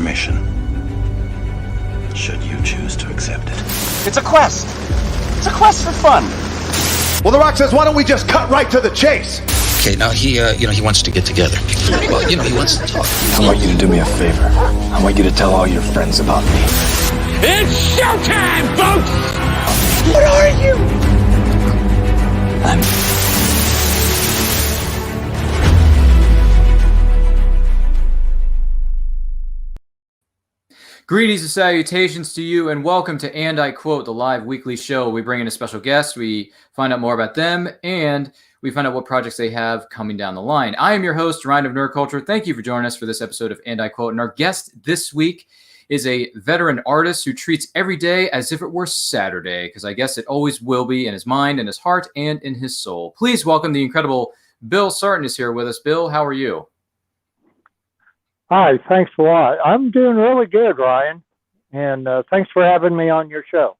mission, should you choose to accept it. It's a quest. It's a quest for fun. Well, The Rock says, why don't we just cut right to the chase? Okay, now he wants to get together. Well, he wants to talk. I want you to do me a favor. I want you to tell all your friends about me. It's showtime, folks! What are you? I'm... Greetings and salutations to you, and welcome to And I Quote, the live weekly show. We bring in a special guest, we find out more about them, and we find out what projects they have coming down the line. I am your host, Ryan of Nerd Culture. Thank you for joining us for this episode of And I Quote. And our guest this week is a veteran artist who treats every day as if it were Saturday, because I guess it always will be in his mind, in his heart, and in his soul. Please welcome the incredible Bill Sartain is here with us. Bill, how are you? Hi, thanks a lot. I'm doing really good, Ryan, and thanks for having me on your show.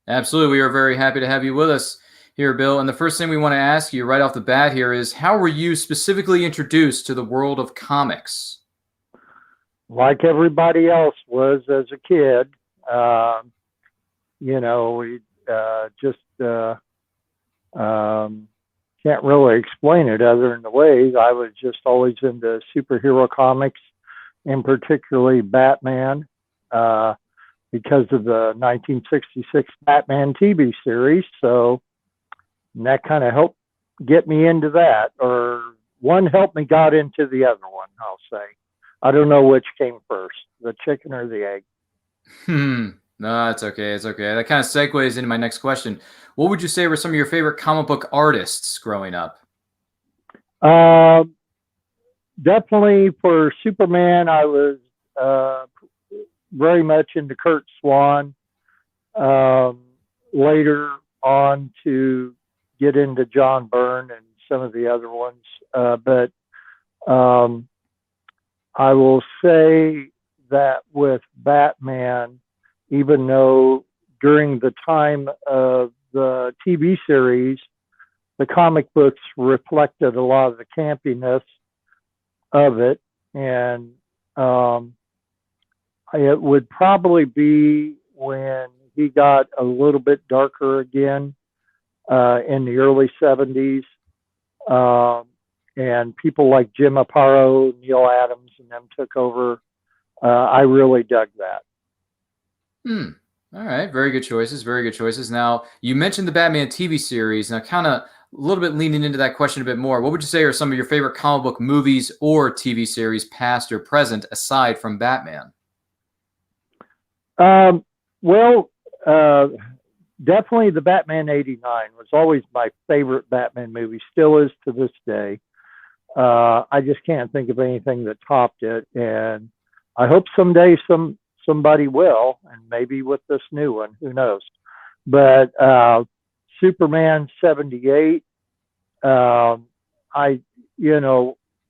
Absolutely. We are very happy to have you with us here, Bill. And the first thing we want to ask you right off the bat here is, how were you specifically introduced to the world of comics? Like everybody else was as a kid, we just can't really explain it other than the ways. I was just always into superhero comics, and particularly Batman, because of the 1966 Batman TV series. So that kind of helped get me into that, or one helped me got into the other one, I'll say. I don't know which came first, the chicken or the egg. No, it's okay. It's okay. That kind of segues into my next question. What would you say were some of your favorite comic book artists growing up? Definitely for Superman, I was very much into Kurt Swan. Later on to get into John Byrne and some of the other ones. But I will say that with Batman, even though during the time of the TV series, the comic books reflected a lot of the campiness of it. And it would probably be when he got a little bit darker again in the early 70s. And people like Jim Aparo, Neil Adams, and them took over. I really dug that. All right. Very good choices. Very good choices. Now, you mentioned the Batman TV series. Now, kind of a little bit leaning into that question a bit more. What would you say are some of your favorite comic book movies or TV series, past or present, aside from Batman? Definitely the Batman '89 was always my favorite Batman movie, still is to this day. I just can't think of anything that topped it. And I hope someday somebody will, and maybe with this new one, who knows. But Superman 78,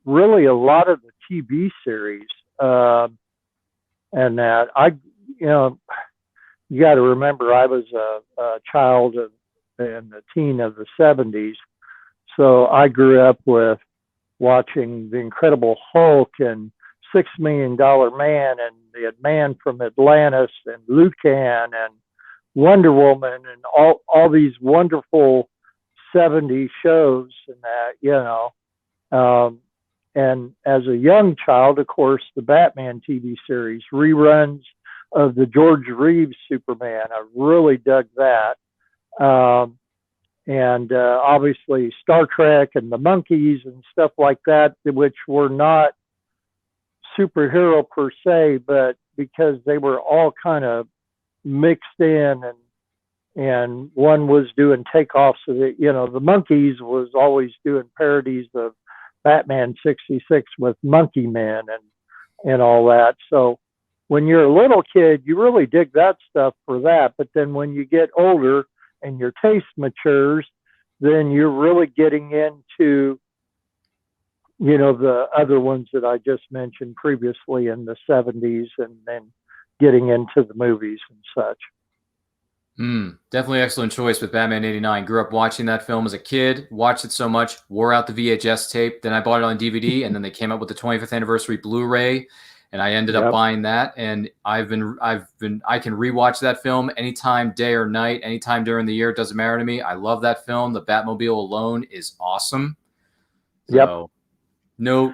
really a lot of the TV series, and that you got to remember, I was a child and a teen of the 70s, so I grew up with watching The Incredible Hulk and $6 Million Man and the Man from Atlantis and Lucan and Wonder Woman and all these wonderful 70s shows and that, and as a young child, of course, the Batman TV series, reruns of the George Reeves Superman, I really dug that. And obviously Star Trek and the Monkees and stuff like that, which were not superhero per se, but because they were all kind of mixed in, and one was doing takeoffs of it. The Monkees was always doing parodies of Batman 66 with Monkey Men and all that. So when you're a little kid, you really dig that stuff for that. But then when you get older and your taste matures, then you're really getting into, the other ones that I just mentioned previously in the 70s, and then getting into the movies and such. Definitely excellent choice with Batman '89. Grew up watching that film as a kid, watched it so much, wore out the VHS tape. Then I bought it on DVD, and then they came out with the 25th anniversary Blu-ray. and I ended up buying that. And I can rewatch that film anytime, day or night, anytime during the year. It doesn't matter to me. I love that film. The Batmobile alone is awesome. So no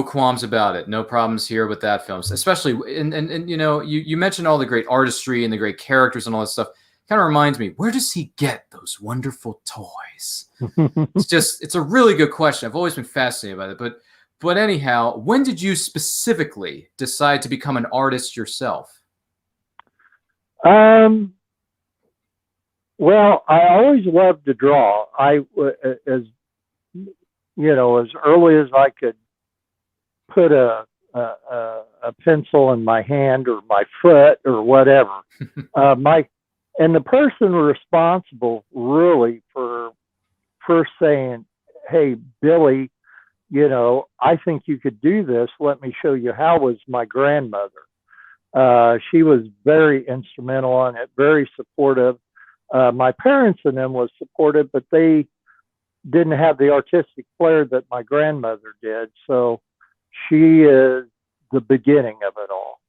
qualms about it. No problems here with that film, especially. And you know, you mentioned all the great artistry and the great characters and all this stuff. Kind of reminds me, where does he get those wonderful toys? It's a really good question. I've always been fascinated by it. But anyhow, when did you specifically decide to become an artist yourself? Well, I always loved to draw. As early as I could put a pencil in my hand or my foot or whatever. And the person responsible really for first saying, "Hey, Billy, I think you could do this. Let me show you how," was my grandmother. She was very instrumental in it, very supportive. My parents and them was supportive, but they didn't have the artistic flair that my grandmother did. So she is the beginning of it all.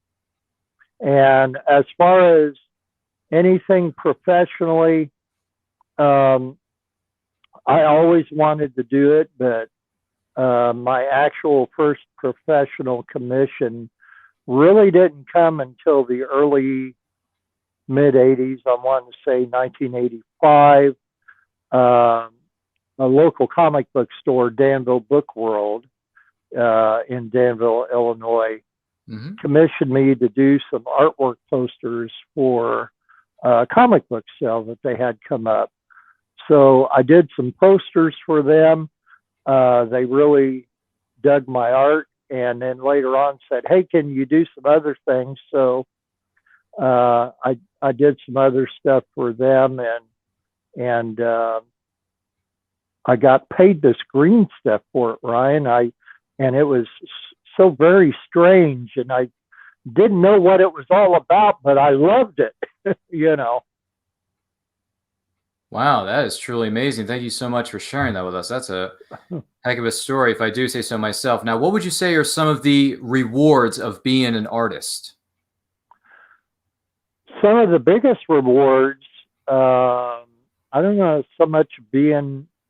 And as far as anything professionally, I always wanted to do it, but my actual first professional commission really didn't come until the early mid-'80s. I want to say 1985. A local comic book store, Danville Book World, in Danville, Illinois, commissioned me to do some artwork posters for a comic book sale that they had come up. So I did some posters for them. They really dug my art, and then later on said, "Hey, can you do some other things?" So I did some other stuff for them, and I got paid this green stuff for it, Ryan. And it was so very strange, and I didn't know what it was all about, but I loved it, Wow, that is truly amazing. Thank you so much for sharing that with us. That's a heck of a story, if I do say so myself. Now, what would you say are some of the rewards of being an artist? Some of the biggest rewards, I don't know so much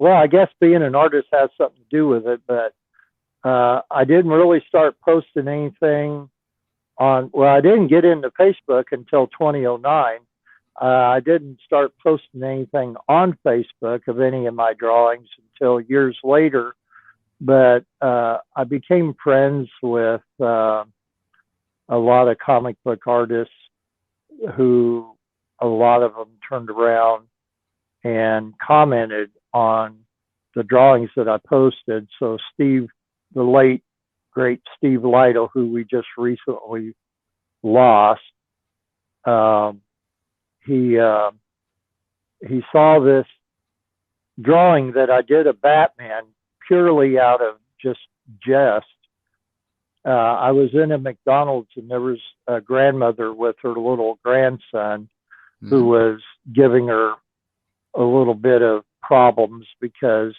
I guess being an artist has something to do with it, but I didn't really start posting anything I didn't get into Facebook until 2009. I didn't start posting anything on Facebook of any of my drawings until years later, but I became friends with a lot of comic book artists who a lot of them turned around and commented on the drawings that I posted. So Steve, the late, great Steve Lytle, who we just recently lost, he saw this drawing that I did of Batman purely out of just jest. I was in a McDonald's, and there was a grandmother with her little grandson who was giving her a little bit of problems because,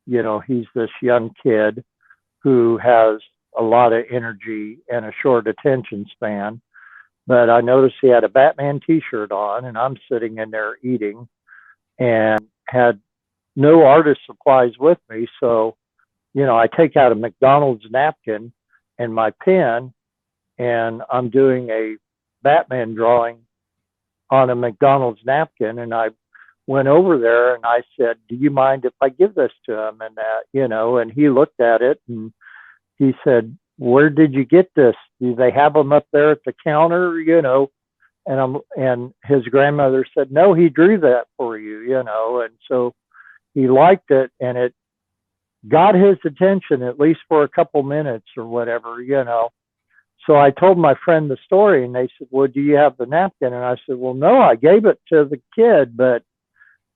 he's this young kid who has a lot of energy and a short attention span. But I noticed he had a Batman t-shirt on, and I'm sitting in there eating and had no artist supplies with me. So, I take out a McDonald's napkin and my pen, and I'm doing a Batman drawing on a McDonald's napkin. And I went over there and I said, "Do you mind if I give this to him?" And that, and he looked at it and he said, "Where did you get this? Do they have them up there at the counter?" And his grandmother said, "No, he drew that for you," and so he liked it, and it got his attention, at least for a couple minutes or whatever. So I told my friend the story, and they said, "Well, do you have the napkin?" And I said, "Well, no, I gave it to the kid,"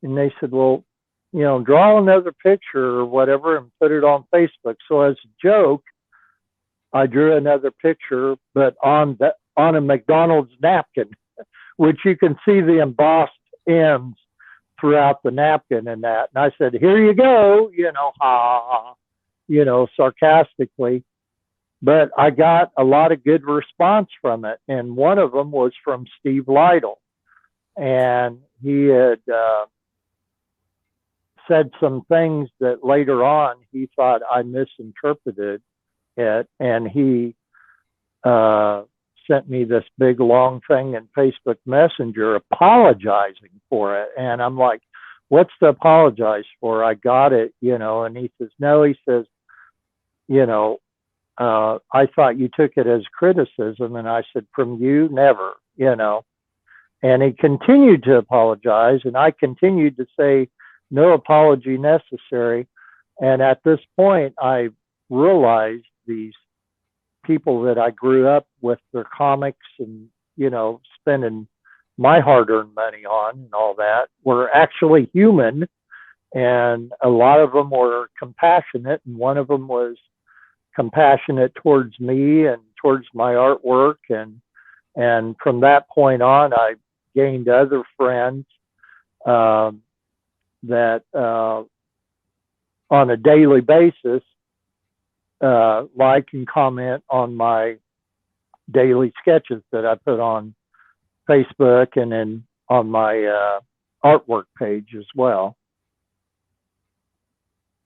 and they said, "Well, draw another picture or whatever and put it on Facebook." So as a joke, I drew another picture, but on a McDonald's napkin, which you can see the embossed ends throughout the napkin and that. And I said, "Here you go," sarcastically. but I got a lot of good response from it. And one of them was from Steve Lytle. And he had said some things that later on he thought I misinterpreted it. And he sent me this big long thing in Facebook Messenger apologizing for it. And I'm like, what's to apologize for? I got it, and he says, no, he says, I thought you took it as criticism. And I said, from you, never, and he continued to apologize. And I continued to say, no apology necessary. And at this point, I realized these people that I grew up with their comics and, spending my hard-earned money on and all that were actually human. And a lot of them were compassionate. And one of them was compassionate towards me and towards my artwork. And from that point on, I gained other friends that on a daily basis like and comment on my daily sketches that I put on Facebook and then on my artwork page as well.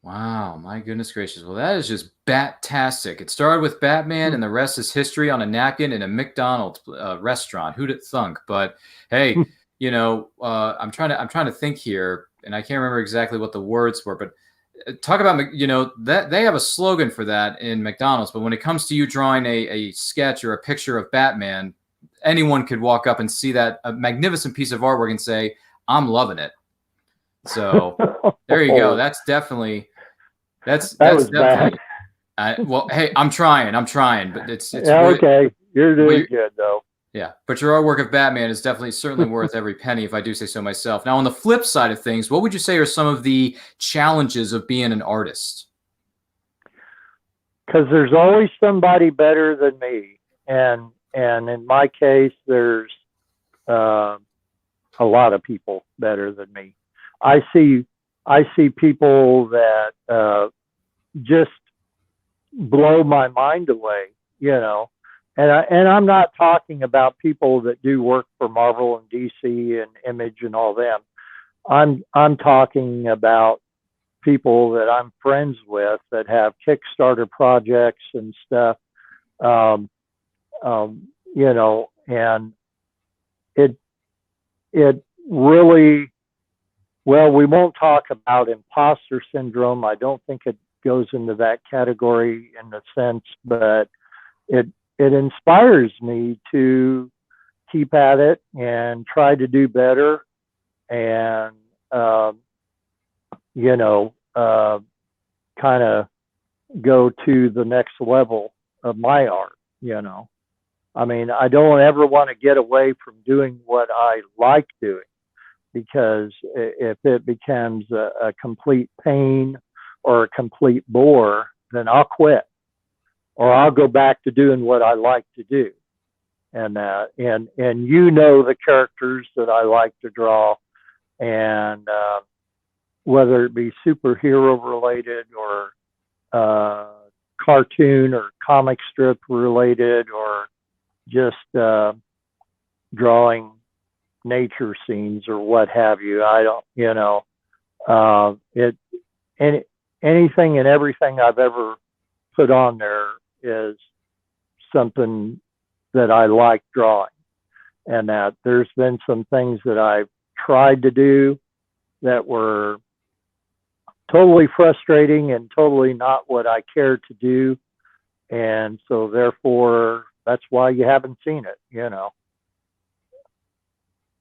Wow, my goodness gracious. Well, that is just bat-tastic. It started with Batman and the rest is history on a napkin in a McDonald's restaurant. Who'd it thunk? But hey, I'm trying to think here, and I can't remember exactly what the words were, but talk about, that they have a slogan for that in McDonald's, but when it comes to you drawing a sketch or a picture of Batman, anyone could walk up and see that a magnificent piece of artwork and say, I'm loving it. So there you go. That's definitely, that's definitely, well, hey, I'm trying, but it's yeah, really, okay. You're doing good though. Yeah, but your artwork of Batman is certainly worth every penny, if I do say so myself. Now, on the flip side of things, what would you say are some of the challenges of being an artist? Because there's always somebody better than me, and in my case, there's a lot of people better than me. I see people that just blow my mind away, And I'm not talking about people that do work for Marvel and DC and Image and all them. I'm talking about people that I'm friends with that have Kickstarter projects and stuff. And it really, well, we won't talk about imposter syndrome. I don't think it goes into that category in a sense, but it inspires me to keep at it and try to do better and, kind of go to the next level of my art, I mean, I don't ever want to get away from doing what I like doing, because if it becomes a complete pain or a complete bore, then I'll quit. Or I'll go back to doing what I like to do. And the characters that I like to draw, and whether it be superhero related or cartoon or comic strip related or just drawing nature scenes or what have you. I don't, anything and everything I've ever put on there is something that I like drawing, and that there's been some things that I've tried to do that were totally frustrating and totally not what I care to do. And so therefore that's why you haven't seen it,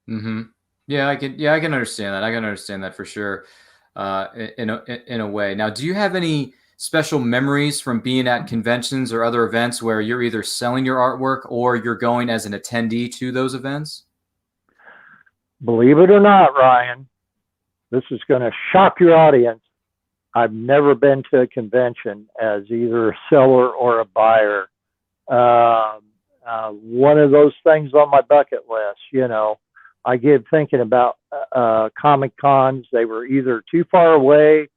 Mm-hmm. Yeah, I can understand that. I can understand that for sure. In a way. Now, do you have any special memories from being at conventions or other events where you're either selling your artwork or you're going as an attendee to those events? Believe it or not, Ryan, this is going to shock your audience. I've never been to a convention as either a seller or a buyer. One of those things on my bucket list, I get thinking about Comic Cons. They were either too far away,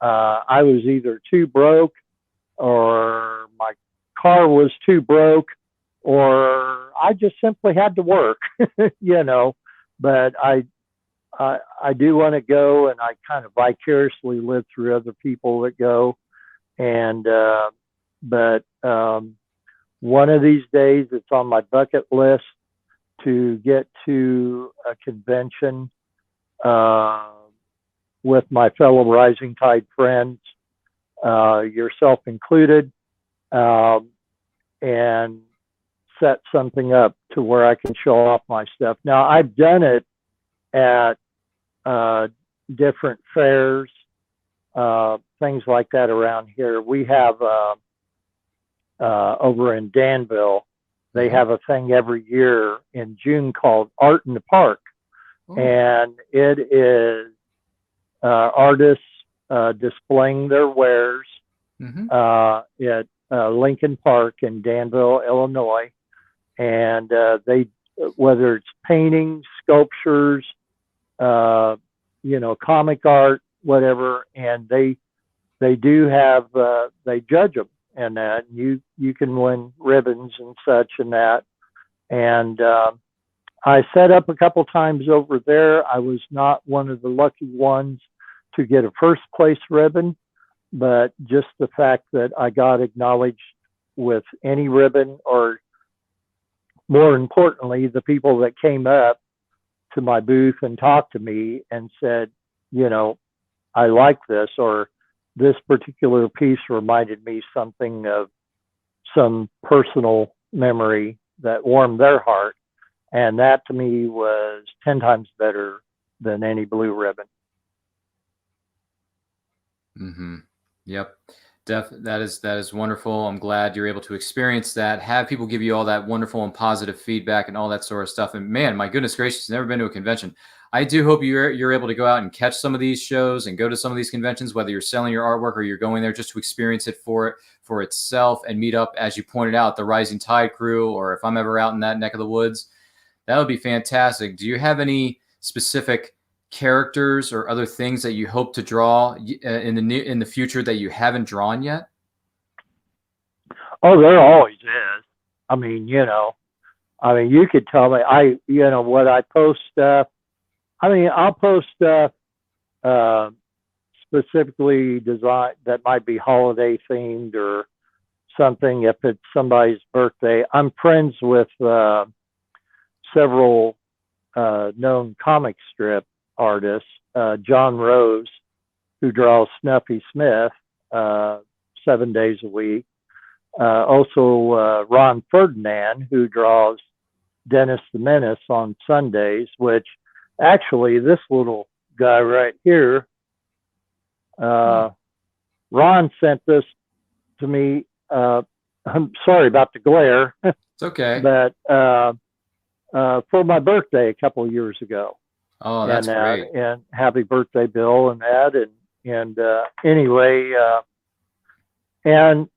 I was either too broke, or my car was too broke, or I just simply had to work, you know. But I do want to go, and I kind of vicariously live through other people that go. And but one of these days, it's on my bucket list to get to a convention with my fellow Rising Tide friends, yourself included, and set something up to where I can show off my stuff. Now, I've done it at different fairs, things like that around here. We have over in Danville, they have a thing every year in June called Art in the Park. Oh. And it is artists displaying their wares at Lincoln Park in Danville, Illinois. And they, whether it's paintings, sculptures, you know, comic art, whatever, and they do have, they judge them and that. You can win ribbons and such and that. And I set up a couple times over there. I was not one of the lucky ones to get a first place ribbon, but just the fact that I got acknowledged with any ribbon, or more importantly, the people that came up to my booth and talked to me and said, you know, I like this, or this particular piece reminded me something of some personal memory that warmed their heart. And that to me was 10 times better than any blue ribbon. Mm-hmm. Yep. That is wonderful. I'm glad you're able to experience that, have people give you all that wonderful and positive feedback and all that sort of stuff. And man, my goodness gracious, never been to a convention. I do hope you're able to go out and catch some of these shows and go to some of these conventions, whether you're selling your artwork or you're going there just to experience it for itself and meet up, as you pointed out, the Rising Tide crew, or if I'm ever out in that neck of the woods, that would be fantastic. Do you have any specific characters or other things that you hope to draw in the future that you haven't drawn yet? Oh, there always is. I mean, you know, you could tell me, what I post stuff. I mean, I'll post stuff specifically designed that might be holiday themed or something. If it's somebody's birthday, I'm friends with several known comic strip artists. John Rose, who draws Snuffy Smith 7 days a week. Also Ron Ferdinand, who draws Dennis the Menace on Sundays, which actually this little guy right here, Ron sent this to me. I'm sorry about the glare. It's okay. But for my birthday a couple of years ago. Oh, that's great. And happy birthday, Bill, and that. And anyway, and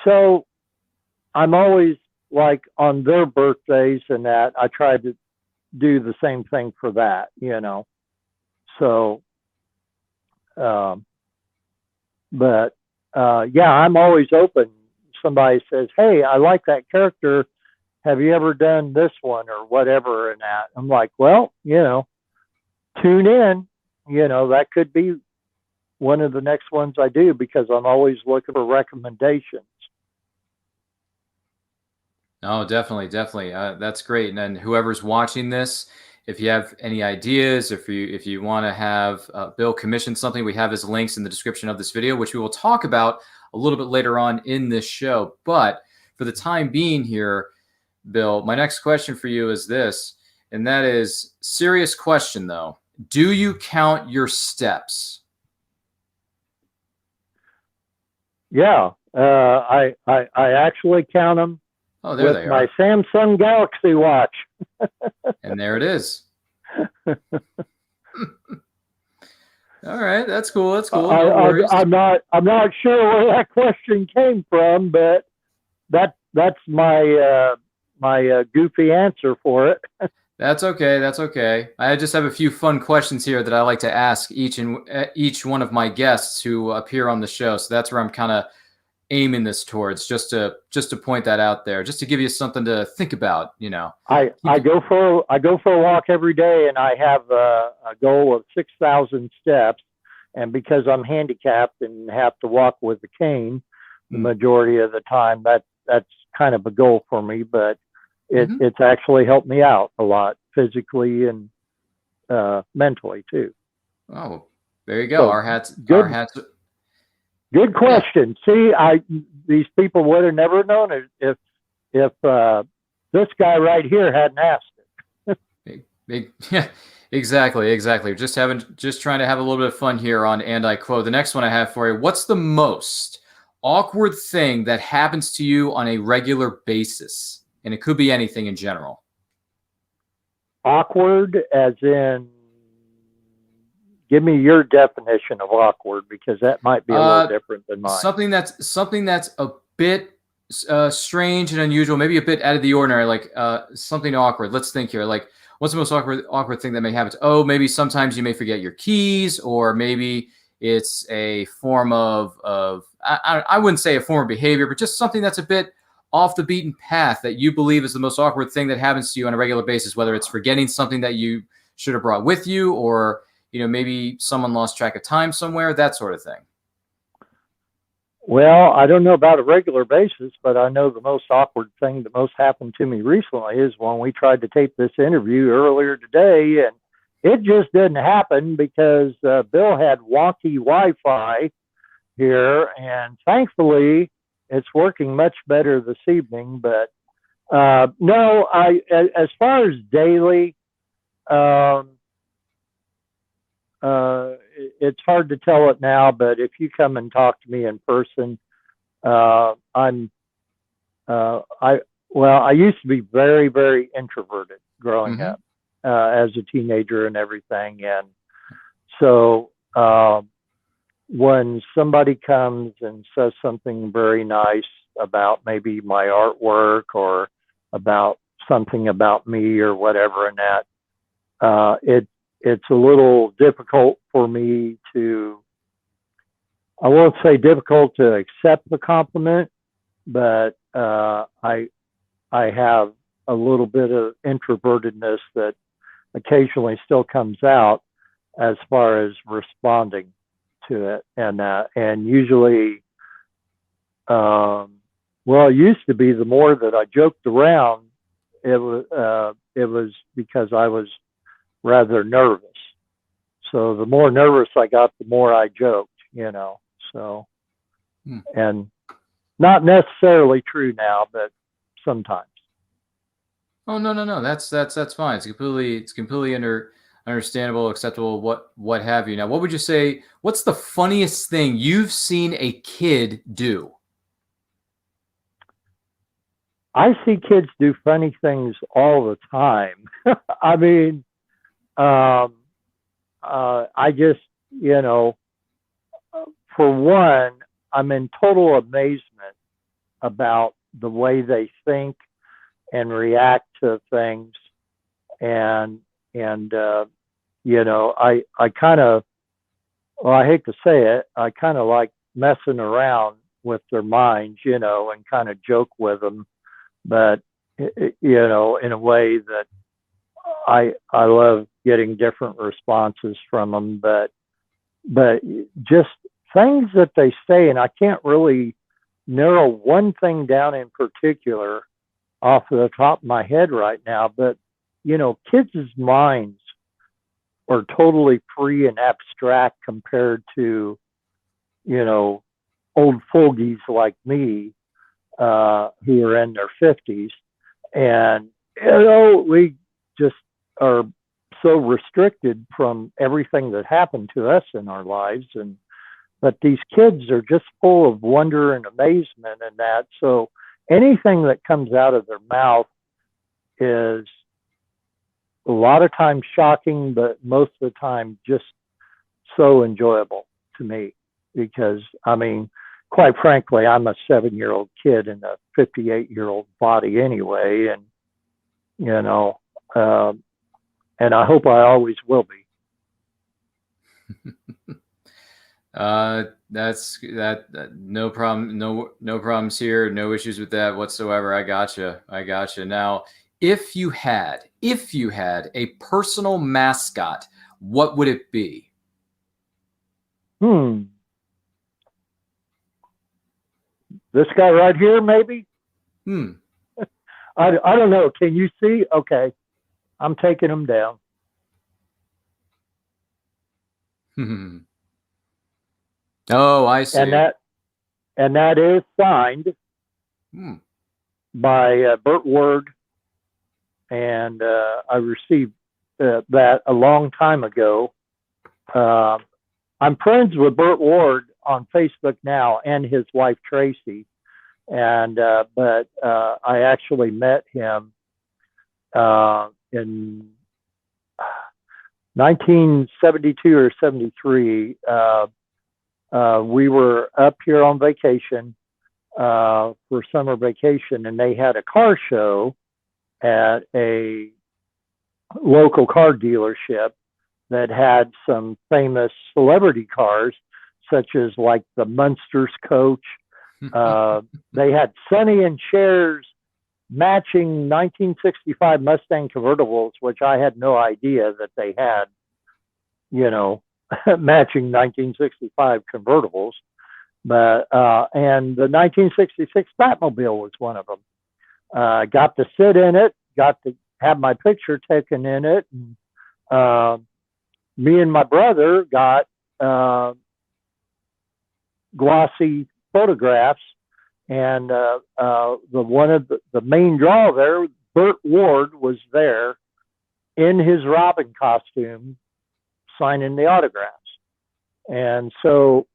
so I'm always like on their birthdays and that, I try to do the same thing for that, you know. So, yeah, I'm always open. Somebody says, hey, I like that character. Have you ever done this one or whatever? And that, I'm like, well, you know, tune in, you know, that could be one of the next ones I do, because I'm always looking for recommendations. Oh, definitely. That's great. And then whoever's watching this, if you have any ideas, if you want to have Bill commission something, we have his links in the description of this video, which we will talk about a little bit later on in this show. But for the time being here, Bill, my next question for you is this, and that is serious question though. Do you count your steps? Yeah, I actually count them. Oh, there they are. My Samsung Galaxy Watch. And there it is. All right, that's cool. That's cool. No I'm not sure where that question came from, but that's my my goofy answer for it. That's okay. That's okay. I just have a few fun questions here that I like to ask each one of my guests who appear on the show. So that's where I'm kind of aiming this towards? Just to point that out there, just to give you something to think about. I go for a walk every day, and I have a goal of 6,000 steps. And because I'm handicapped and have to walk with a cane the majority of the time, that's kind of a goal for me. But it's actually helped me out a lot physically and mentally too. Oh, there you go. So, Our hats. Good question. See, these people would have never known it if this guy right here hadn't asked it. Yeah, exactly. Just trying to have a little bit of fun here on And I Quote. The next one I have for you: what's the most awkward thing that happens to you on a regular basis? And it could be anything in general. Awkward, as in, give me your definition of awkward, because that might be a little different than mine. Something that's a bit strange and unusual, maybe a bit out of the ordinary, like something awkward. Let's think here. Like, what's the most awkward thing that may happen? Oh, maybe sometimes you may forget your keys, or maybe it's a form of I wouldn't say a form of behavior, but just something that's a bit off the beaten path that you believe is the most awkward thing that happens to you on a regular basis, whether it's forgetting something that you should have brought with you, or maybe someone lost track of time somewhere, that sort of thing. Well, I don't know about a regular basis, but I know the most awkward thing that most happened to me recently is when we tried to tape this interview earlier today, and it just didn't happen because Bill had wonky Wi-Fi here, and thankfully it's working much better this evening. But no, as far as daily, it's hard to tell it now, but if you come and talk to me in person, I used to be very, very introverted growing up as a teenager and everything. And so when somebody comes and says something very nice about maybe my artwork or about something about me or whatever, and that, it's a little difficult for me I won't say difficult to accept the compliment, but I have a little bit of introvertedness that occasionally still comes out as far as responding to it. And usually, it used to be the more that I joked around, it was because I was rather nervous. So the more nervous I got, the more I joked, so, and not necessarily true now, but sometimes. Oh, no. That's fine. It's completely understandable, acceptable, what have you. Now, what would you say, what's the funniest thing you've seen a kid do? I see kids do funny things all the time. I mean, I just, for one, I'm in total amazement about the way they think and react to things. And I kind of, I hate to say it, I kind of like messing around with their minds, and kind of joke with them, but, in a way that I love getting different responses from them, but just things that they say, and I can't really narrow one thing down in particular off the top of my head right now, but kids' minds are totally free and abstract compared to old fogies like me who are in their 50s, and we just are so restricted from everything that happened to us in our lives, but these kids are just full of wonder and amazement and that. So anything that comes out of their mouth is a lot of times shocking, but most of the time just so enjoyable to me, because I mean, quite frankly, I'm a 7-year-old kid in a 58-year-old body anyway, and and I hope I always will be. No problem. No problems here. No issues with that whatsoever. I gotcha. Now, if you had a personal mascot, what would it be? This guy right here, maybe? Hmm. I don't know. Can you see? Okay. I'm taking him down. Oh, I see. And that is signed by Bert Ward, and I received that a long time ago. I'm friends with Bert Ward on Facebook now, and his wife Tracy, and but I actually met him in 1972 or 73. We were up here on vacation for summer vacation, and they had a car show at a local car dealership that had some famous celebrity cars, such as like the Munsters coach. They had Sonny and Cher's matching 1965 Mustang convertibles, which I had no idea that they had, matching 1965 convertibles. But and the 1966 Batmobile was one of them. Got to sit in it, got to have my picture taken in it. And, me and my brother got glossy photographs, and one of the main draw there, Bert Ward, was there in his Robin costume signing the autographs. And so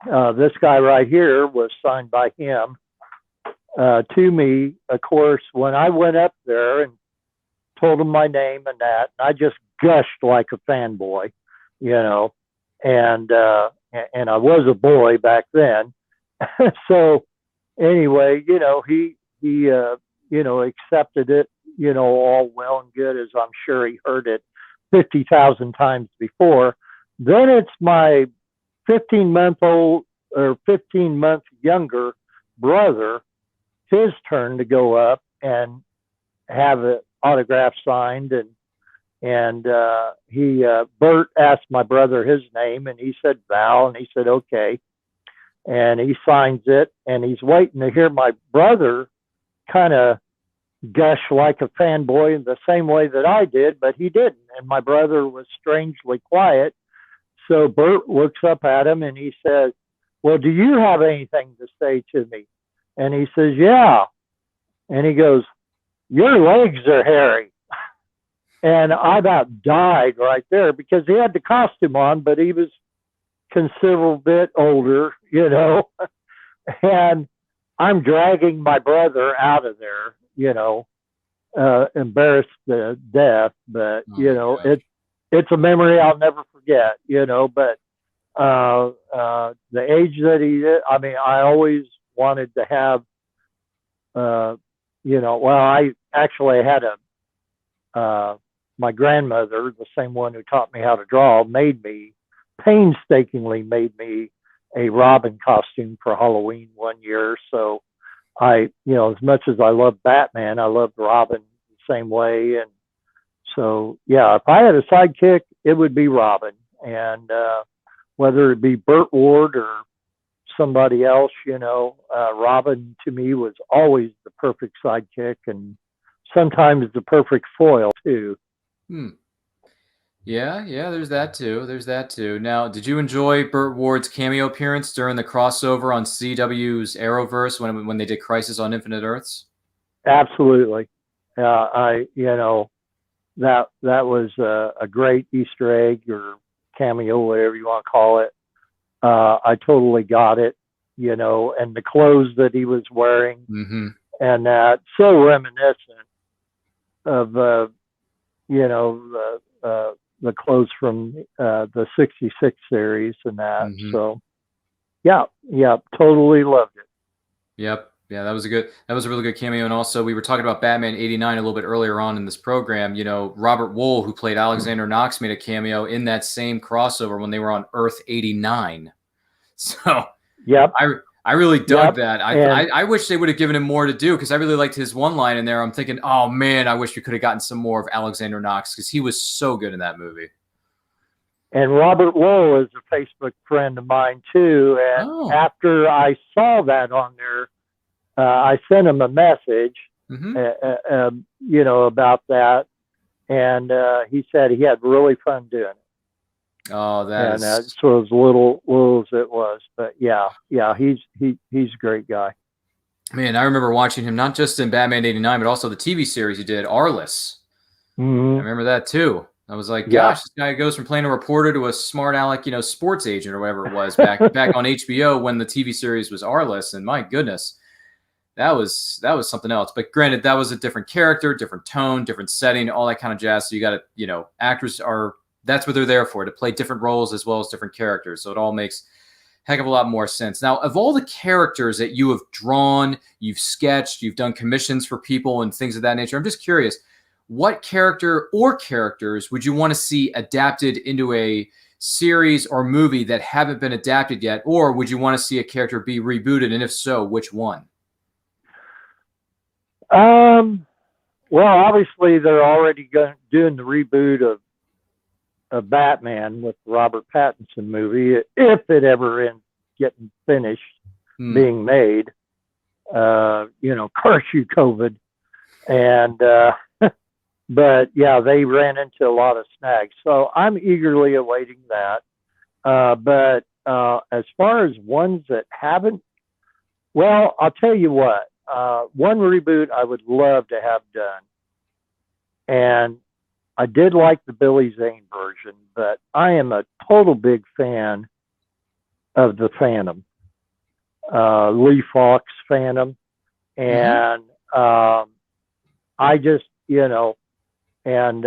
this guy right here was signed by him to me. Of course, when I went up there and told him my name and that, I just gushed like a fanboy, and I was a boy back then. So anyway, he accepted it, all well and good, as I'm sure he heard it 50,000 times before. Then it's my 15-month-old or 15-month younger brother, his turn to go up and have an autograph signed, and Bert asked my brother his name, and he said Val, and he said okay, and he signs it, and he's waiting to hear my brother kind of gush like a fanboy in the same way that I did, but he didn't, and my brother was strangely quiet. So Bert looks up at him and he says, "Well, do you have anything to say to me?" And he says, "Yeah." And he goes, "Your legs are hairy." And I about died right there, because he had the costume on, but he was considerable bit older, and I'm dragging my brother out of there, embarrassed to death, but it's a memory I'll never forget, but the age that he did, I always wanted to have, I actually had my grandmother, the same one who taught me how to draw, painstakingly made me a Robin costume for Halloween one year. So as much as I love Batman, I loved Robin the same way. And so, yeah, if I had a sidekick, it would be Robin. And whether it be Bert Ward or somebody else, Robin to me was always the perfect sidekick, and sometimes the perfect foil too. Yeah, there's that too. Now, did you enjoy Bert Ward's cameo appearance during the crossover on CW's Arrowverse when they did Crisis on Infinite Earths? Absolutely. That was a great Easter egg or cameo, whatever you want to call it. I totally got it, and the clothes that he was wearing, and that so reminiscent of the clothes from the 66 series and that. So yeah, totally loved it. Yep. Yeah, that was a really good cameo. And also, we were talking about Batman '89 a little bit earlier on in this program. You know, Robert Wool, who played Alexander Knox, made a cameo in that same crossover when they were on Earth '89. So, Yep. I really dug that. And I wish they would have given him more to do, because I really liked his one line in there. I'm thinking, oh man, I wish we could have gotten some more of Alexander Knox, because he was so good in that movie. And Robert Wool is a Facebook friend of mine too. And after I saw that on there, I sent him a message, you know, about that. And he said he had really fun doing it. Oh, that's so as little as it was. But yeah, he's a great guy. Man, I remember watching him not just in Batman '89, but also the TV series he did, Arliss. Mm-hmm. I remember that too. I was like, gosh, this guy goes from playing a reporter to a smart aleck, you know, sports agent or whatever it was back on HBO when the TV series was Arliss. And my goodness, that was something else. But granted, that was a different character, different tone, different setting, all that kind of jazz. So you got to, you know, actors that's what they're there for, to play different roles as well as different characters. So it all makes a heck of a lot more sense. Now, of all the characters that you have drawn, you've sketched, you've done commissions for people and things of that nature, I'm just curious, what character or characters would you want to see adapted into a series or movie that haven't been adapted yet? Or would you want to see a character be rebooted? And if so, which one? Well, obviously they're already doing the reboot of Batman with the Robert Pattinson movie, if it ever ends getting finished being made. You know, curse you, COVID. And but yeah, they ran into a lot of snags. So I'm eagerly awaiting that. But as far as ones that haven't, well, I'll tell you what. One reboot I would love to have done, and I did like the Billy Zane version, but I am a total big fan of the Phantom, Lee Falk's Phantom, and I just, you know, and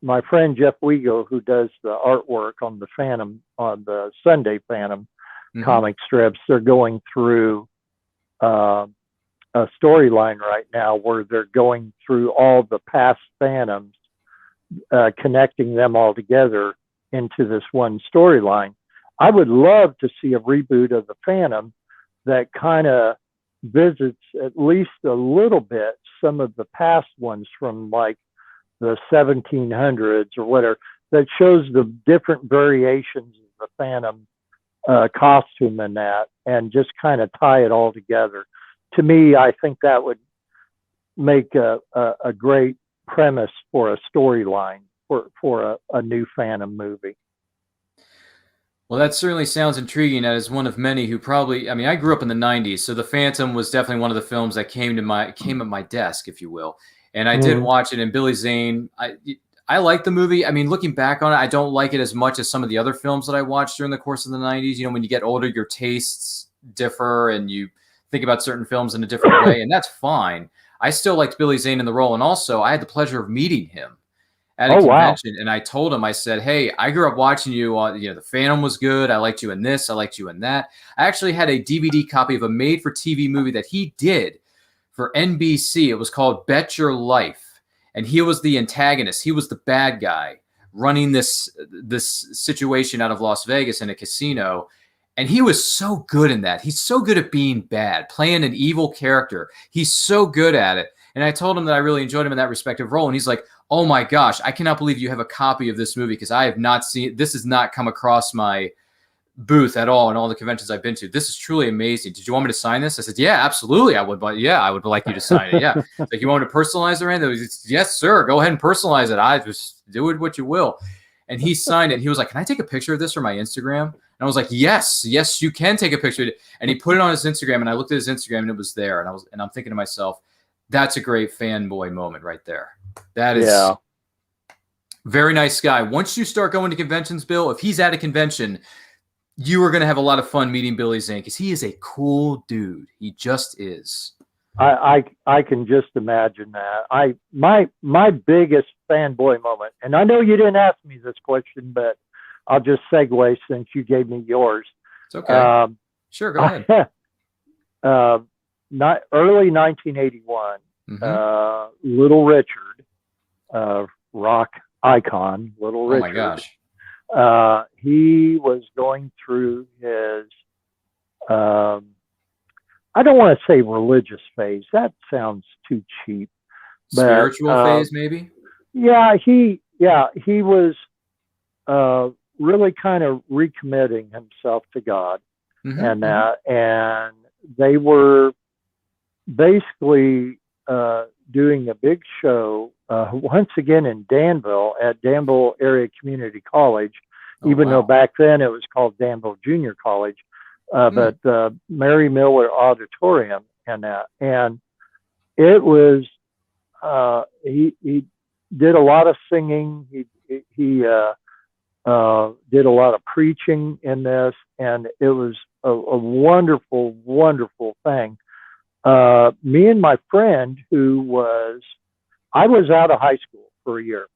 my friend Jeff Wego, who does the artwork on the Phantom, on the Sunday Phantom comic strips, they're going through a storyline right now where they're going through all the past Phantoms, connecting them all together into this one storyline. I would love to see a reboot of the Phantom that kind of visits at least a little bit some of the past ones from like the 1700s or whatever, that shows the different variations of the Phantom costume and that, and just kind of tie it all together. To me, I think that would make a great premise for a storyline for a new Phantom movie. Well, that certainly sounds intriguing. As one of many who probably, I mean, I grew up in the '90s, so The Phantom was definitely one of the films that came at my desk, if you will. And I did watch it. And Billy Zane, I like the movie. I mean, looking back on it, I don't like it as much as some of the other films that I watched during the course of the '90s. You know, when you get older, your tastes differ, and you think about certain films in a different way, and that's fine. I still liked Billy Zane in the role, and also I had the pleasure of meeting him at a convention, and I told him, I said, hey, I grew up watching you on, you know, The Phantom was good. I liked you in this. I liked you in that. I actually had a DVD copy of a made-for-TV movie that he did for NBC. It was called Bet Your Life, and he was the antagonist. He was the bad guy running this situation out of Las Vegas in a casino, and he was so good in that. He's so good at being bad, playing an evil character. He's so good at it. And I told him that I really enjoyed him in that respective role. And he's like, oh my gosh, I cannot believe you have a copy of this movie, because I have not seen, this has not come across my booth at all in all the conventions I've been to. This is truly amazing. Did you want me to sign this? I said, yeah, absolutely. I would, but yeah, I would like you to sign it. Yeah. Like, you want me to personalize it? And yes, sir. Go ahead and personalize it. I just do it what you will. And he signed it. He was like, can I take a picture of this for my Instagram? And I was like, yes, you can take a picture of it. And he put it on his Instagram, and I looked at his Instagram, and it was there. And I'm thinking to myself, that's a great fanboy moment right there. That is very nice guy. Once you start going to conventions, Bill, if he's at a convention, you are going to have a lot of fun meeting Billy Zane, because he is a cool dude. He just is. I can just imagine that. My biggest fanboy moment, and I know you didn't ask me this question, but I'll just segue since you gave me yours. It's okay. Sure, go ahead. not early 1981. Little Richard, rock icon, Little Richard. Oh my gosh. He was going through his, I don't want to say religious phase. That sounds too cheap. But, spiritual phase, maybe? Yeah, he was really kind of recommitting himself to God. And they were basically doing a big show once again in Danville at Danville Area Community College, even though back then it was called Danville Junior College, but Mary Miller Auditorium, and it was he did a lot of singing. He did a lot of preaching in this, and it was a wonderful, wonderful thing. Me and my friend I was out of high school for a year,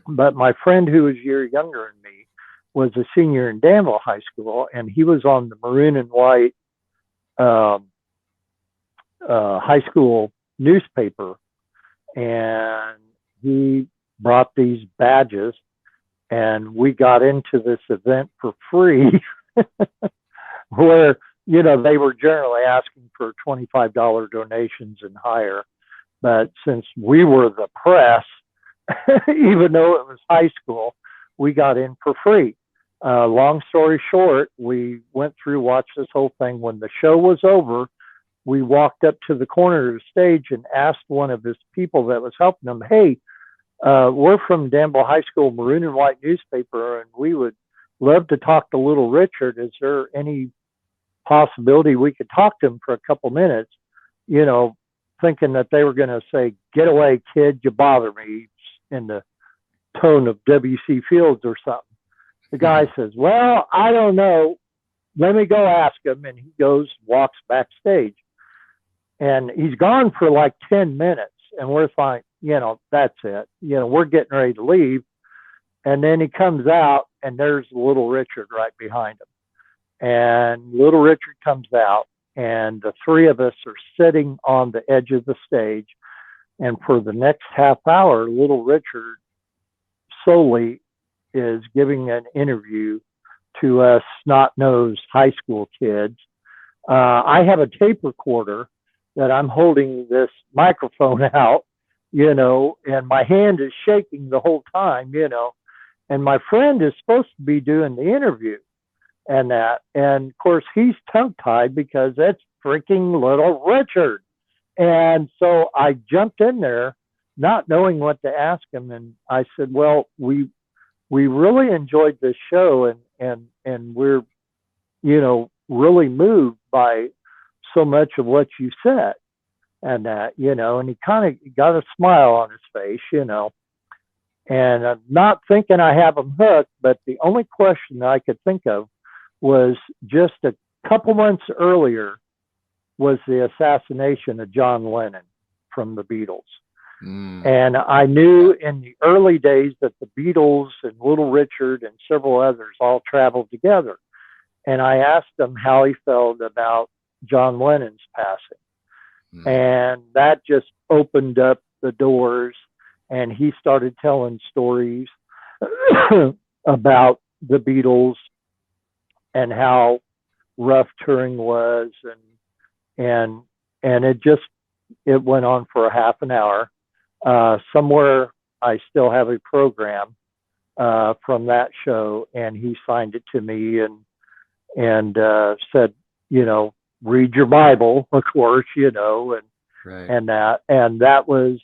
but my friend who was a year younger than me was a senior in Danville High School, and he was on the maroon and white high school newspaper, and he brought these badges, and we got into this event for free where, they were generally asking for $25 donations and higher. But since we were the press, even though it was high school, we got in for free. Long story short, we went through, watched this whole thing. When the show was over, we walked up to the corner of the stage and asked one of his people that was helping him, hey, we're from Danville High School Maroon and White newspaper, and we would love to talk to Little Richard. Is there any possibility we could talk to him for a couple minutes? Thinking that they were going to say, get away, kid, you bother me, in the tone of W.C. Fields or something. The guy says, well, I don't know. Let me go ask him. And he goes, walks backstage. And he's gone for like 10 minutes. And we're like, that's it. We're getting ready to leave. And then he comes out, and there's Little Richard right behind him. And Little Richard comes out, and the three of us are sitting on the edge of the stage. And for the next half hour, Little Richard solely is giving an interview to us snot-nosed high school kids. I have a tape recorder that I'm holding this microphone out, and my hand is shaking the whole time, and my friend is supposed to be doing the interview and that. And of course, he's tongue-tied because that's freaking Little Richard. And so I jumped in there not knowing what to ask him. And I said, well, we really enjoyed this show, and we're, really moved by so much of what you said, and that, and he kind of got a smile on his face, and I'm not thinking I have him hooked, but the only question I could think of was just a couple months earlier was the assassination of John Lennon from the Beatles. And I knew in the early days that the Beatles and Little Richard and several others all traveled together. And I asked him how he felt about John Lennon's passing. And that just opened up the doors, and he started telling stories about the Beatles and how rough touring was. And it went on for a half an hour. Somewhere I still have a program from that show, and he signed it to me and said, read your Bible, of course, and that was,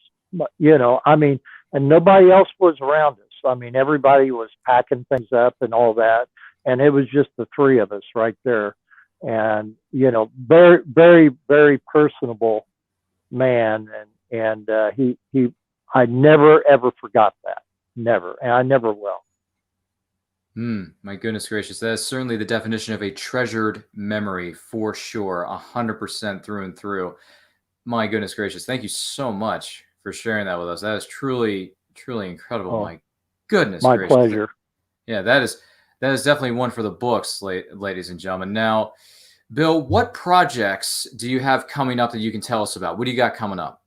and nobody else was around us. Everybody was packing things up and all that, and it was just the three of us right there. And very, very, very personable man, and I never ever forgot that, never, and I never will. My goodness gracious, that is certainly the definition of a treasured memory for sure, 100% through and through. My goodness gracious, thank you so much for sharing that with us. That is truly, truly incredible. My goodness my gracious. pleasure. Yeah, that is definitely one for the books, ladies and gentlemen. Now, Bill, what projects do you have coming up that you can tell us about? What do you got coming up?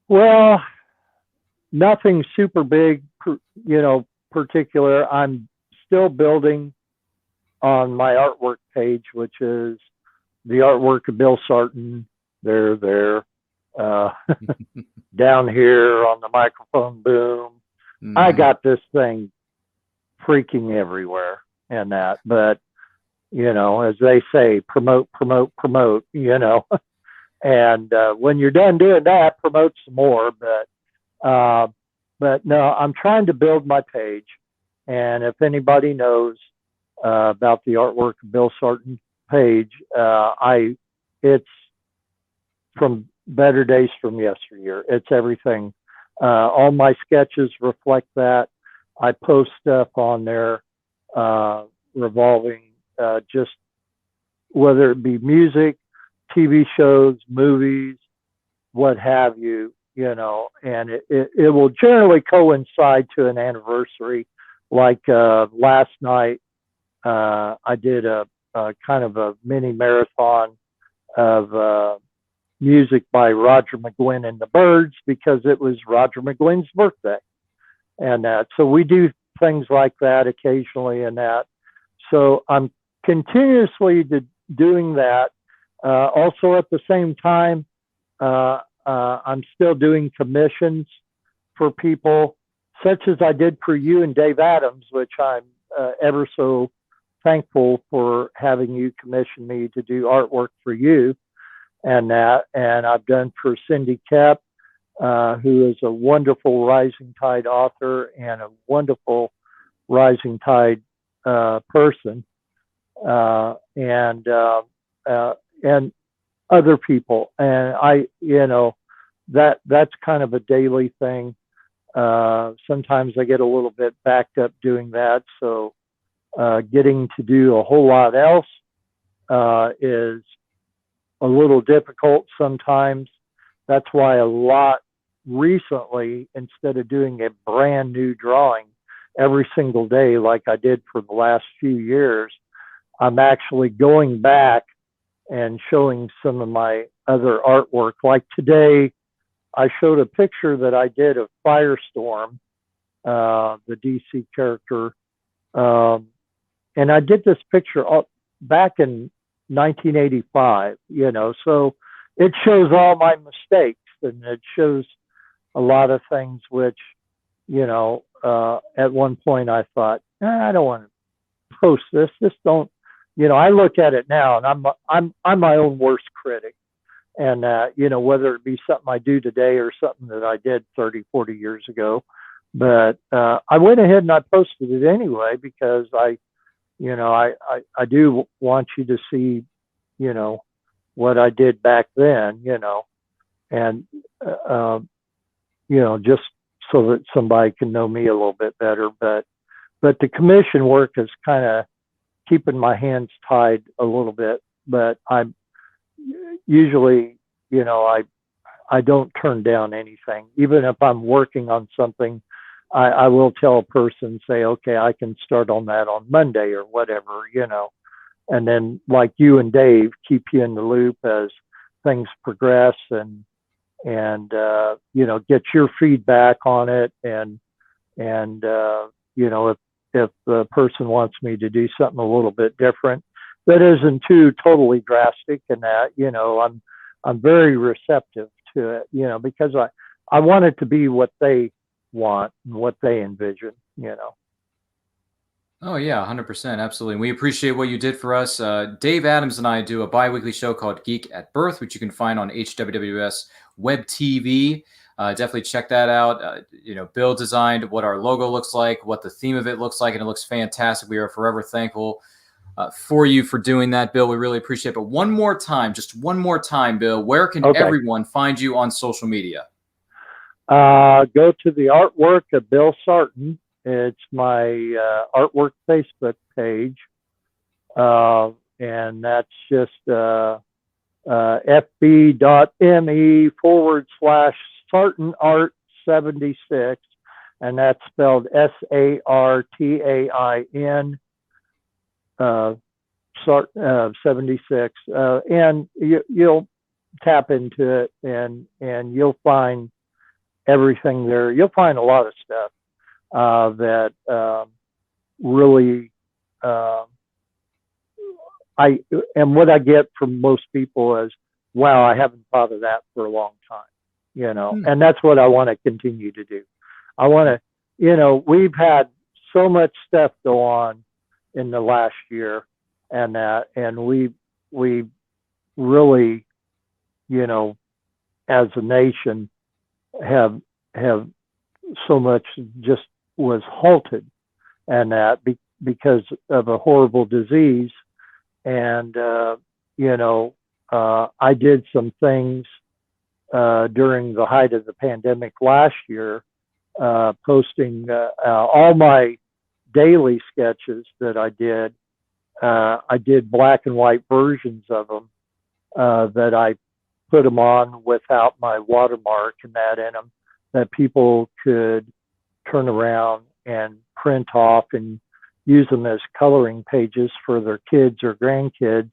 Well, nothing super big, particular. I'm still building on my artwork page, which is the artwork of Bill Sartain. There, down here on the microphone boom. I got this thing freaking everywhere and that, but as they say, promote, and when you're done doing that, promote some more. But no, I'm trying to build my page, and if anybody knows about the artwork of Bill Sartain page, it's from better days from yesteryear. It's everything. All my sketches reflect that. I post stuff on there revolving just whether it be music, TV shows, movies, what have you, and it will generally coincide to an anniversary. Like last night, I did a kind of a mini marathon of music by Roger McGuinn and the Byrds, because it was Roger McGuinn's birthday. And so we do things like that occasionally and that. So I'm continuously doing that. Also at the same time, I'm still doing commissions for people, such as I did for you and Dave Adams, which I'm ever so thankful for having you commission me to do artwork for you. And I've done for Cindy Kep, who is a wonderful Rising Tide author and a wonderful Rising Tide person, and other people. And that's kind of a daily thing. Sometimes I get a little bit backed up doing that, so getting to do a whole lot else is a little difficult sometimes. That's why a lot recently, instead of doing a brand new drawing every single day like I did for the last few years, I'm actually going back and showing some of my other artwork. Like today, I showed a picture that I did of Firestorm, the DC character. And I did this picture back in 1985, so it shows all my mistakes, and it shows a lot of things which, at one point I thought, I don't want to post this. Just don't, I look at it now and I'm my own worst critic. And, whether it be something I do today or something that I did 30, 40 years ago, but I went ahead and I posted it anyway, because I do want you to see, what I did back then, and, just so that somebody can know me a little bit better. But the commission work is kind of keeping my hands tied a little bit, but I'm usually, I don't turn down anything. Even if I'm working on something, I will tell a person, say, okay, I can start on that on Monday or whatever, and then like you and Dave, keep you in the loop as things progress, and get your feedback on it. And if the person wants me to do something a little bit different that isn't too totally drastic, and that, I'm very receptive to it, because I want it to be what they want and what they envision, Oh yeah, 100%, absolutely. And we appreciate what you did for us. Dave Adams and I do a bi-weekly show called Geek at Birth, which you can find on HWWS Web TV. Definitely check that out. Bill designed what our logo looks like, what the theme of it looks like, and it looks fantastic. We are forever thankful for you for doing that, Bill. We really appreciate it. But just one more time, Bill, where can everyone find you on social media? Go to the artwork of Bill Sartain. It's my artwork Facebook page. And that's just fb.me/SartainArt76. And that's spelled Sartain. 76, and you'll tap into it, and you'll find everything there. You'll find a lot of stuff that really what I get from most people is, wow, I haven't thought of that for a long time, and that's what I want to continue to do. I want to, we've had so much stuff go on in the last year, and we really, as a nation have so much just was halted, and that because of a horrible disease. And, I did some things during the height of the pandemic last year, posting all my daily sketches that I did. I did black and white versions of them that I put them on without my watermark and that in them, that people could turn around and print off and use them as coloring pages for their kids or grandkids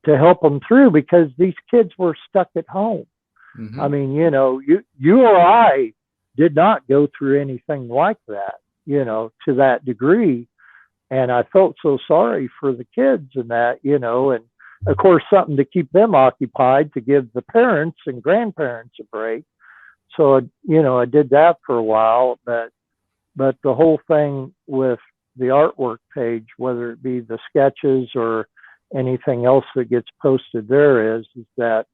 to help them through, because these kids were stuck at home. Mm-hmm. I mean, you or I did not go through anything like that, to that degree. And I felt so sorry for the kids and that, and of course, something to keep them occupied, to give the parents and grandparents a break. So, I did that for a while, but the whole thing with the artwork page, whether it be the sketches or anything else that gets posted there, is that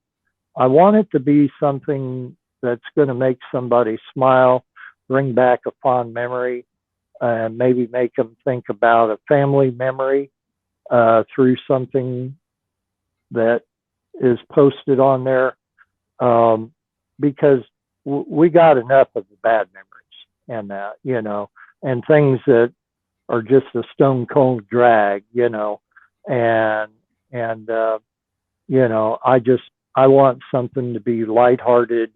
I want it to be something that's going to make somebody smile, bring back a fond memory, and maybe make them think about a family memory through something that is posted on there, because we got enough of the bad memories and that, and things that are just a stone cold drag, I want something to be lighthearted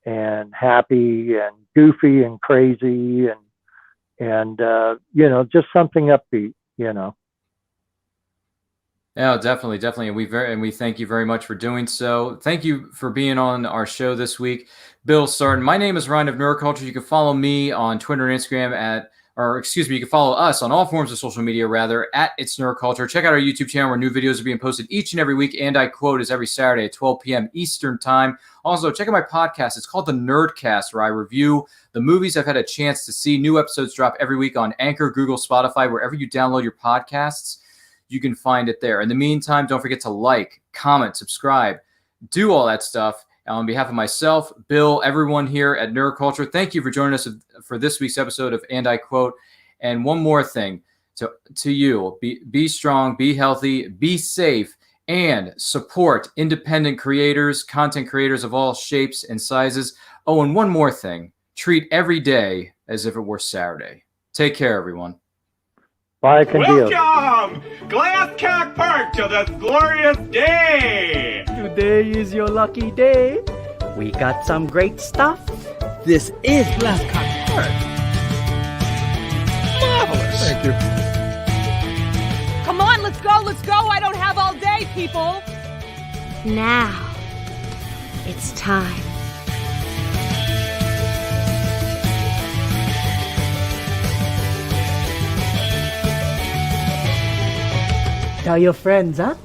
and happy and goofy and crazy and just something upbeat, Yeah, definitely. And we thank you very much for doing so. Thank you for being on our show this week, Bill Sartain. My name is Ryan of Neuroculture. You can follow me on Twitter and Instagram you can follow us on all forms of social media, at It's Neuroculture. Check out our YouTube channel where new videos are being posted each and every week. And I Quote is every Saturday at 12 p.m. Eastern Time. Also, check out my podcast. It's called The Nerdcast, where I review the movies I've had a chance to see. New episodes drop every week on Anchor, Google, Spotify, wherever you download your podcasts. You can find it there. In the meantime, don't forget to like, comment, subscribe, do all that stuff. And on behalf of myself, Bill, everyone here at Neuroculture, thank you for joining us for this week's episode of And I Quote. And one more thing to you, be strong, be healthy, be safe, and support independent creators, content creators of all shapes and sizes. Oh, and one more thing, treat every day as if it were Saturday. Take care, everyone. Bye, Candido. Welcome, Glasscock Park, to this glorious day. Today is your lucky day. We got some great stuff. This is Glasscock Park. Marvelous. Thank you. Come on, let's go. I don't have all day, people. Now, it's time. Tell your friends, huh?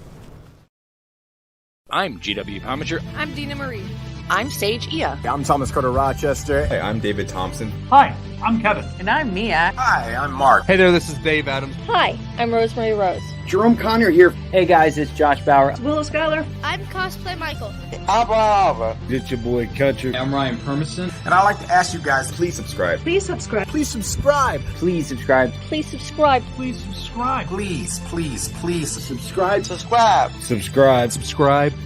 I'm GW Pomager. I'm Dina Marie. I'm Sage Ia. I'm Thomas Carter Rochester. Hey, I'm David Thompson. Hi, I'm Kevin. And I'm Mia. Hi, I'm Mark. Hey there, this is Dave Adams. Hi, I'm Rosemary Rose. Jerome Conner here. Hey guys, it's Josh Bauer. It's Willow Schuyler. I'm Cosplay Michael. Abba. It's your boy Country. I'm Ryan Permison. And I'd like to ask you guys, please subscribe. Please subscribe. Please subscribe. Please subscribe. Please subscribe. Please subscribe. Please subscribe. Subscribe.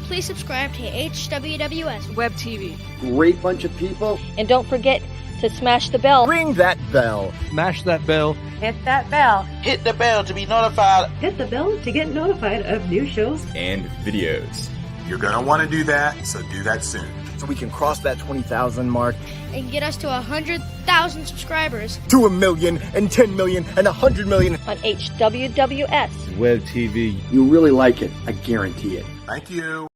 Please subscribe to HWWS Web TV. Great bunch of people. And don't forget to smash the bell. Ring that bell. Smash that bell. Hit that bell. Hit the bell to be notified. Hit the bell to get notified of new shows and videos. You're going to want to do that, so do that soon. So we can cross that 20,000 mark. And get us to 100,000 subscribers. To 1 million and 10 million and 100 million. On HWWS. Web TV. You really like it. I guarantee it. Thank you.